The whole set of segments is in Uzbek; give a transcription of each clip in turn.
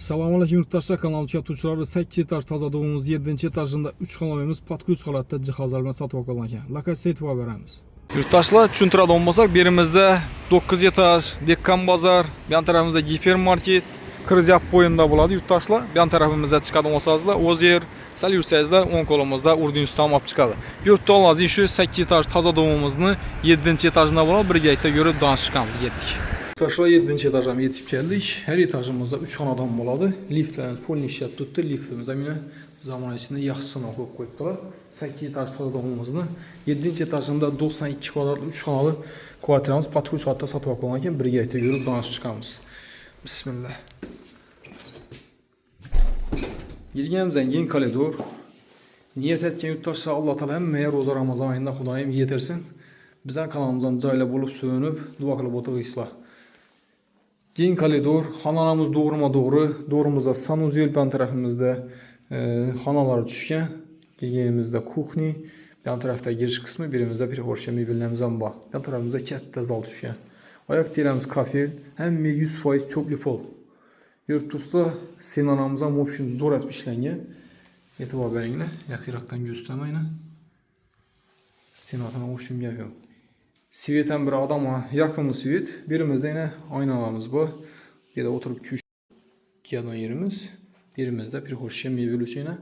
Assalomu alaykum yurtdoshlar, kanal kuzatuvchilari. 8 etaj tozalığımız 7 etajında 3 xonamiz podklüç holatda jihozlar bilan sotib olingan. Lokatsiya e'tibor beramiz. Yurtdoshlar, tushuntiradigan bo'lsak, berimizda 9 etaj Dekkan bozor, bu yon tarafimizda gipermarket, Krizyap bo'yinda bo'ladi yurtdoshlar. Bu yon tarafimizda chiqadigan bo'lsangizlar, Ozer, sal yursangizlar, o'ng qo'limizda Urdinusdan olib chiqadi. Yurtdoshlar, shu 8 etaj tozalığımızning 7 etajida bo'lib, birgalikda yurib danışib chiqamiz, ketdik. Taşlar 7. etajdan yetib keldik. Her etajımızda 3 xonadan bo'ladi. Liftlarimiz polni ishlab turibdi. Liftimiz yana zaman içinde yaxshisini qo'yib qo'yibdilar. 8 etaj tozalığımızning 7 etajında 92 kvadratli 3 xonalı kvartiramiz podklüç holatda sotib olingan ekan, birgalikda yurib danışib chiqamiz. Bismillah. Girganimizdan keyin koridor. Niyat etgan yurtdoshlar, Alloh taolo hammaga ro'za Ramazon oyida Xudoyim yetirsin. Bizning kanalimizdan joylab bo'lib so'nib, duo qilib o'tirasizlar. Keyin koridor, xonamiz doğru. Doğrumuzda sanuzel yan tarafimizda xonalar tushgan. Kelganimizda kuxni, yan tarafda girish qismi, birimizda prixorcha mebellarimiz ham bor. Yan tarafimizda katta zal tushgan. Oyoq teramiz kafel, hamma 100% cho'pli pol. Yurib tursa, stenamiz ham option zo'r etib ishlangan. E'tibor beringlar, yaqinroqdan ko'rsatamayman. Stenasini option gap yo'q. Siveten bir adama yakın sivet. Birimizde yine aynalarımız bu. Bir de oturup kiyadon yerimiz. Birimizde bir hoşça meyvelüsüne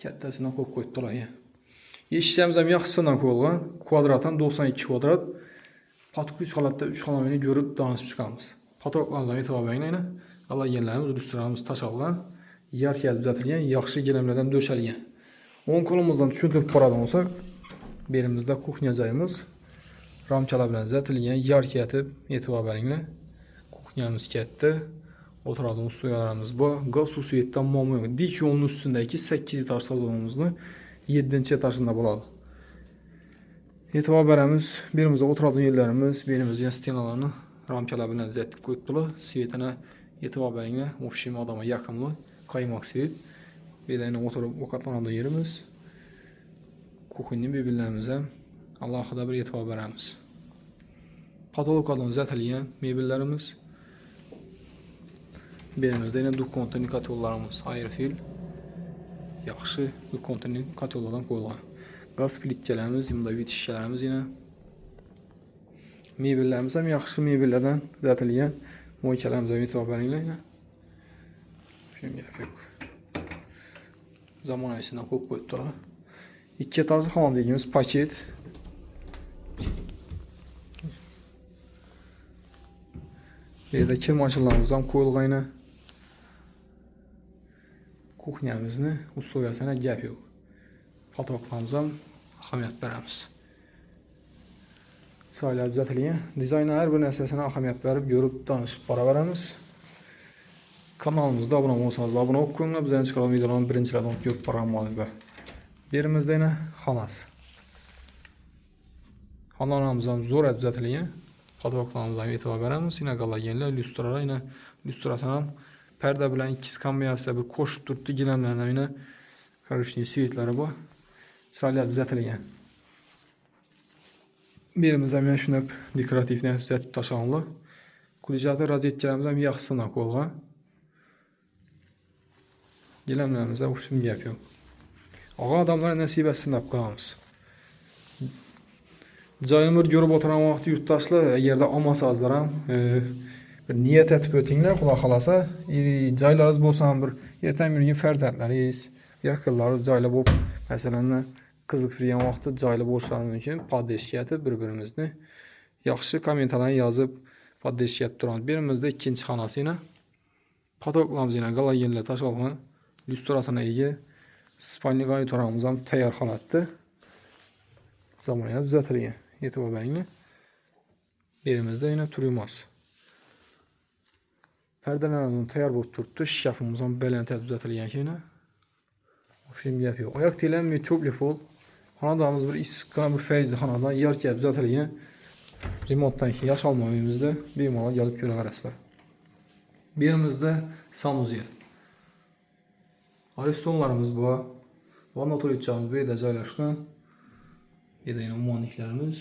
kattesine koyup koydular ya. Yeşilimiz hem yaxşısından koyulgan. Kvadrattan 92 kvadrat. Podklüç holatda 3 xonamini görüp danışıp çıkamız. Patologlarımızdan etibar beyin yine. Allah yerlerimiz, üstlerimiz taşalgan. Yer kiyat düzeltilgen, yaxşı gelemlerden döşelgen. 10 kolumuzdan düşündürüp paradan olsak. Birimizde kuxnya joyimiz. Ramkalar bilan zatilgan, yer kiyatib e'tibor beringlar. Kuxnyamiz katta. O'tiradigan ustuylarimiz bor. Gaz suviyetdan muammo yo'q. Dik yo'lning ustundagi 8 etaj salonimizni 7 etajida bo'ladi. E'tibor beramiz. Birimizda o'tiradigan yerlarimiz, birimizda stenalarni ramkalar bilan zatib qo'yibdilar. Svetini e'tibor beringlar. Общем odamga yaqinli, qaymoq svet. Bedayni o'tirib ovqatlanadigan yerimiz. Kuxnyning mebellarimiz ham alohida bir e'tibor beramiz. Patologlardan zatilgan mebellarimiz. Berimizda yana duk konteyner katyollarimiz, Airfil. Yaxshi duk konteyner katyollardan qo'yilgan. Gaz plitkalarimiz, bunda vitishlarimiz yana. Mebellarimiz ham yaxshi mebellardan zatilgan. Mo'ykalarimiz ham e'tibor beringlar. Shunga gap yo'q. Zamonaviysidan qo'yib qo'yibdilar. 2 etajli xona deymiz, paket. Burada kirmachilarimiz ham qo'yilgan yana. Kuxnyamizni uslugasına gap yo'q. Patologlarimiz ham ahamiyat beramiz. Soylar tuzatilgan. Dizaynlar har bir narsasini ahamiyat berib, ko'rib, danishib boraveramiz. Kanalimizda obuna bo'lsangiz, obuna bo'lib qo'yinglar. Bizning chiqargan videolarni birinchilardan ko'rib boramizlar. Berimizda yana xonasi. Xonalarimiz ham zo'r tuzatilgan. Patologlarımızdan e'tibor beramiz. Yine qolganlar lyustralar, yine lyustrasini ham perda bilan ikki kombinatsiya bir qo'shib turibdi. Gilamlardan yine korishniy svetlari bor. Chiroyli tuzatilgan. Berimizda ham shunday dekorativni tuzatib tashlaganlar. Kuljator rozetkalarimiz ham yaxshisidan qo'yilgan. Gilamlarimizda o'xshim gap yo'q. Og'a odamlar nasibasini deb qo'yamiz. Joyimni ko'rib o'tirgan vaqt yurtdoshlar, agarda olmasangizlar ham bir niyat etib o'tinglar, xudo xolasa, joylaringiz bo'lsa ham bir ertaga yurgan farzandlaringiz, yaqinlaringiz joylab bo'lib, masalan, qiziqib yurgan vaqtda joylab bo'lishlari mumkin. Podдержка etib bir-birimizni yaxshi kommentarlarni yozib podдержка etib turamiz. Birimizda ikkinchi xonasi yana. Patologlarimiz yana galagenlar tashalgan, lyustrasini ega, spalniy garnituramız ham tayyor holatda. Zamonaviy tuzatilgan. E'tibor beringlar. Berimizda yana turimiz. Perdalarimiz tayyor bo'lib turibdi. Shkafimiz ham balandga tuzatilgan ekan. O'shim gap yo'q. Oyoq telanmay cho'pli pol. Xonadonimiz bir issiqqina bir fayzli xonadon, yarga tuzatilgan. Remontdan keyin yasholma uyimizda bemalol kelib ko'raverasizlar. Berimizda sanuzel. Aristonlarimiz bor. Vanna tuvaletchamiz bu yerda joylashgan. Burada yine ummanliklerimiz.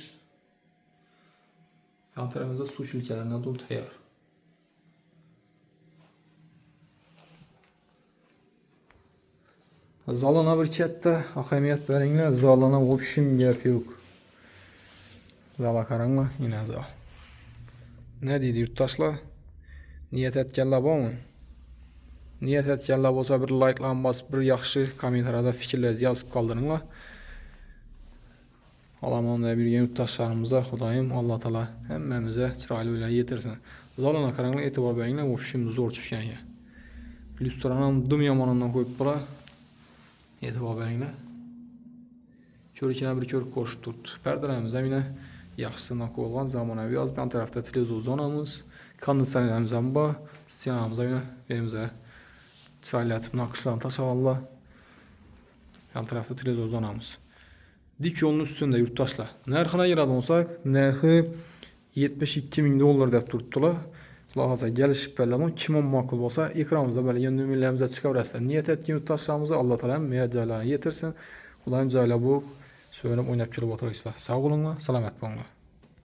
Yan tarafımızda su şilkelerinden dolu tayyor. Zalına bir chatta ahamiyat beringlar. Zalına в общем gap yok. Zala qaranglar, yine zal. Ne deydi yurttaşlar? Niyet etkenler bormi? Niyet etkenler bolsa bir like'lan basıp, bir yaxshi kommentariyada fikrlerinizni yozib qoldiringlar. Alamanda bir yurttaşlarımıza Xudoyim Allah Taala hammamize chiroyli uylar yetirsin. Zalına qaranglar, e'tibor beringlar, в общем zo'r tushgan ya. Lyustranam dim yomonundan qo'yib qo'la. E'tibor beringlar. Ko'rikina bir ko'rib ko'rishib turibdi. Perdalarimiz ham yine yaxshisidan qo'yilgan zamonaviy yoz. Bu tarafda televizor zonamiz, konditsionerimiz ham bor. Stenamiz ham yine berimizga chiroylatib naqshlarni tashlaganlar. Yan tarafta televizor zonamiz. Dik yo'lning ustida yurtdoshlar. Narxini ayiradigan bo'lsak, narxi $72,000 deb turibdilar. Xudo xolasa kelishib beradigan, kim ma'qul bo'lsa, ekranimizda bo'lgan nomerlarimizga chiqaverasizlar. Niyat etgan yurtdoshlarimizni Alloh taolam mejalarini yetirsin. Xudoyim joylab bu so'rab o'ynab kelib o'tirasizlar. Sog' bo'linglar, salomat bo'linglar.